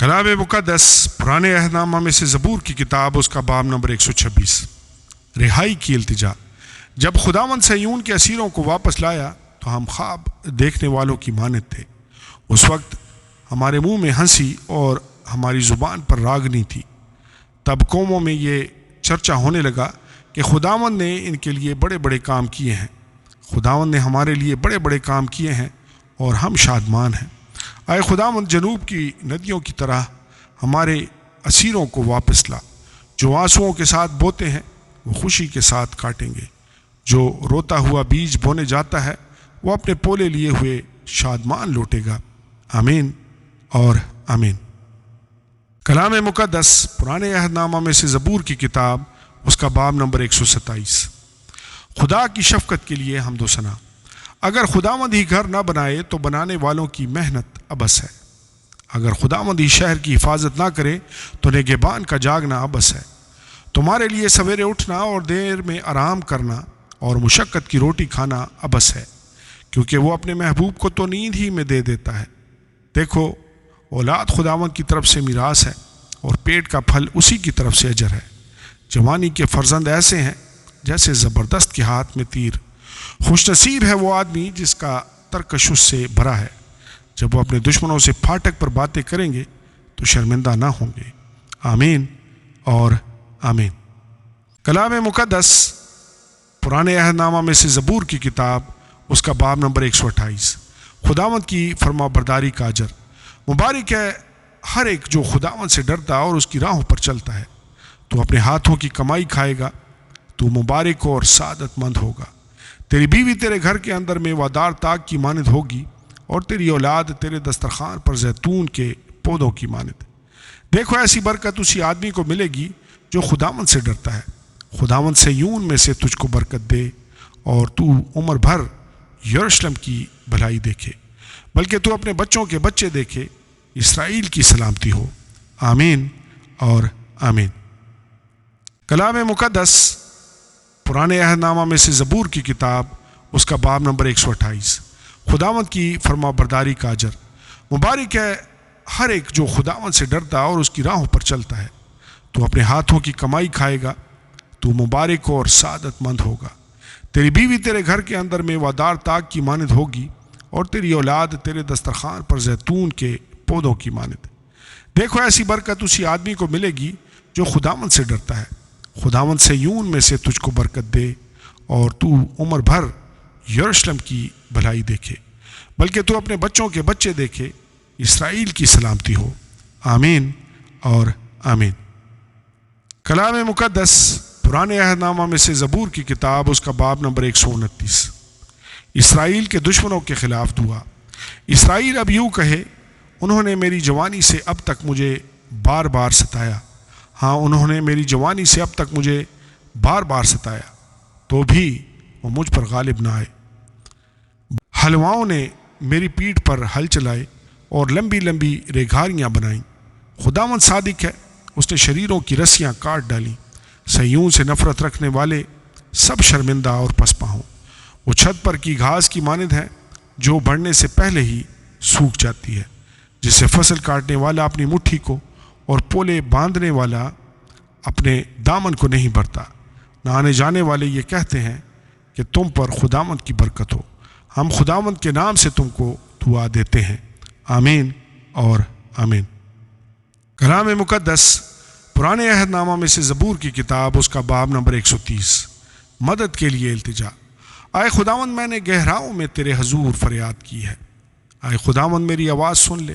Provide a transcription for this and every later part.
کلام مقدس پرانے عہد نامہ میں سے زبور کی کتاب، اس کا باب نمبر 126، رہائی کی التجا۔ جب خداوند صہیون کے اسیروں کو واپس لایا تو ہم خواب دیکھنے والوں کی مانند تھے۔ اس وقت ہمارے منہ میں ہنسی اور ہماری زبان پر راگنی تھی۔ تب قوموں میں یہ چرچا ہونے لگا کہ خداوند نے ان کے لیے بڑے بڑے کام کیے ہیں۔ خداوند نے ہمارے لیے بڑے بڑے کام کیے ہیں اور ہم شادمان ہیں۔ اے خداوند، جنوب کی ندیوں کی طرح ہمارے اسیروں کو واپس لا۔ جو آنسوؤں کے ساتھ بوتے ہیں وہ خوشی کے ساتھ کاٹیں گے۔ جو روتا ہوا بیج بونے جاتا ہے وہ اپنے پولے لیے ہوئے شادمان لوٹے گا۔ آمین اور آمین۔ کلام مقدس پرانے عہد نامہ میں سے زبور کی کتاب، اس کا باب نمبر 127، خدا کی شفقت کے لیے حمد و ثنا۔ اگر خداوند ہی گھر نہ بنائے تو بنانے والوں کی محنت ابس ہے۔ اگر خداوند ہی شہر کی حفاظت نہ کرے تو نگہبان کا جاگنا ابس ہے۔ تمہارے لیے سویرے اٹھنا اور دیر میں آرام کرنا اور مشقت کی روٹی کھانا ابس ہے، کیونکہ وہ اپنے محبوب کو تو نیند ہی میں دے دیتا ہے۔ دیکھو، اولاد خداوند کی طرف سے میراث ہے اور پیٹ کا پھل اسی کی طرف سے اجر ہے۔ جوانی کے فرزند ایسے ہیں جیسے زبردست کے ہاتھ میں تیر۔ خوش نصیب ہے وہ آدمی جس کا ترکشش سے بھرا ہے۔ جب وہ اپنے دشمنوں سے پھاٹک پر باتیں کریں گے تو شرمندہ نہ ہوں گے۔ آمین اور آمین۔ کلام مقدس پرانے عہد نامہ میں سے زبور کی کتاب، اس کا باب نمبر 128، خداوند کی فرما برداری کا اجر۔ مبارک ہے ہر ایک جو خداوند سے ڈرتا اور اس کی راہوں پر چلتا ہے۔ تو اپنے ہاتھوں کی کمائی کھائے گا، تو مبارک اور سعادت مند ہوگا۔ تیری بیوی تیرے گھر کے اندر میوادار تاگ کی مانند ہوگی، اور تیری اولاد تیرے دسترخوان پر زیتون کے پودوں کی مانند۔ دیکھو، ایسی برکت اسی آدمی کو ملے گی جو خداوند سے ڈرتا ہے۔ خداوند صہیون میں سے تجھ کو برکت دے، اور تو عمر بھر یروشلم کی بھلائی دیکھے، بلکہ تو اپنے بچوں کے بچے دیکھے۔ اسرائیل کی سلامتی ہو۔ آمین اور آمین۔ کلام مقدس پرانے عہد نامہ میں سے زبور کی کتاب، اس کا باب نمبر 128، خداوند کی فرما برداری کا اجر۔ مبارک ہے ہر ایک جو خداوند سے ڈرتا اور اس کی راہوں پر چلتا ہے۔ تو اپنے ہاتھوں کی کمائی کھائے گا، تو مبارک اور سعادت مند ہوگا۔ تیری بیوی تیرے گھر کے اندر میوادار تاگ کی مانند ہوگی، اور تیری اولاد تیرے دسترخوان پر زیتون کے پودوں کی مانند۔ دیکھو، ایسی برکت اسی آدمی کو ملے گی جو خداوند سے ڈرتا ہے۔ خداوند صہیون میں سے تجھ کو برکت دے، اور تو عمر بھر یروشلم کی بھلائی دیکھے، بلکہ تو اپنے بچوں کے بچے دیکھے۔ اسرائیل کی سلامتی ہو۔ آمین اور آمین۔ کلام مقدس پرانے عہد نامہ میں سے زبور کی کتاب، اس کا باب نمبر 129، اسرائیل کے دشمنوں کے خلاف دعا۔ اسرائیل اب یوں کہے، انہوں نے میری جوانی سے اب تک مجھے بار بار ستایا۔ ہاں، انہوں نے میری جوانی سے اب تک مجھے بار بار ستایا، تو بھی وہ مجھ پر غالب نہ آئے۔ حلواؤں نے میری پیٹھ پر ہل چلائے اور لمبی لمبی ریگھاریاں بنائیں۔ خداوند صادق ہے، اس نے شریروں کی رسیاں کاٹ ڈالیں۔ صہیون سے نفرت رکھنے والے سب شرمندہ اور پسپا ہوں۔ وہ چھت پر کی گھاس کی مانند ہے جو بڑھنے سے پہلے ہی سوکھ جاتی ہے، جس سے فصل کاٹنے والا اپنی مٹھی کو اور پولے باندھنے والا اپنے دامن کو نہیں بھرتا۔ نہ آنے جانے والے یہ کہتے ہیں کہ تم پر خداوند کی برکت ہو۔ ہم خداوند کے نام سے تم کو دعا دیتے ہیں۔ آمین اور آمین۔ کلام مقدس پرانے عہد نامہ میں سے زبور کی کتاب، اس کا باب نمبر 130، مدد کے لیے التجا۔ اے خداوند، میں نے گہراؤں میں تیرے حضور فریاد کی ہے۔ اے خداوند، میری آواز سن لے،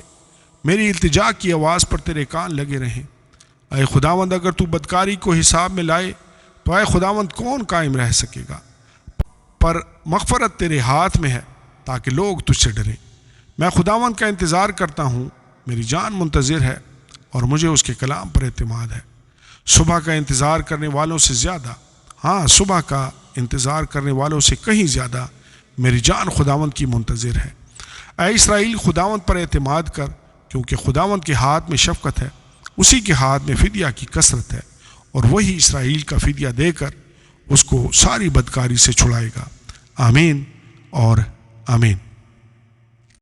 میری التجا کی آواز پر تیرے کان لگے رہیں۔ اے خداوند، اگر تو بدکاری کو حساب میں لائے تو اے خداوند کون قائم رہ سکے گا؟ پر مغفرت تیرے ہاتھ میں ہے تاکہ لوگ تجھ سے ڈریں۔ میں خداوند کا انتظار کرتا ہوں، میری جان منتظر ہے اور مجھے اس کے کلام پر اعتماد ہے۔ صبح کا انتظار کرنے والوں سے زیادہ، ہاں، صبح کا انتظار کرنے والوں سے کہیں زیادہ میری جان خداوند کی منتظر ہے۔ اے اسرائیل، خداوند پر اعتماد کر، کیونکہ خداوند کے ہاتھ میں شفقت ہے، اسی کے ہاتھ میں فدیہ کی کثرت ہے، اور وہی اسرائیل کا فدیہ دے کر اس کو ساری بدکاری سے چھڑائے گا۔ آمین اور آمین۔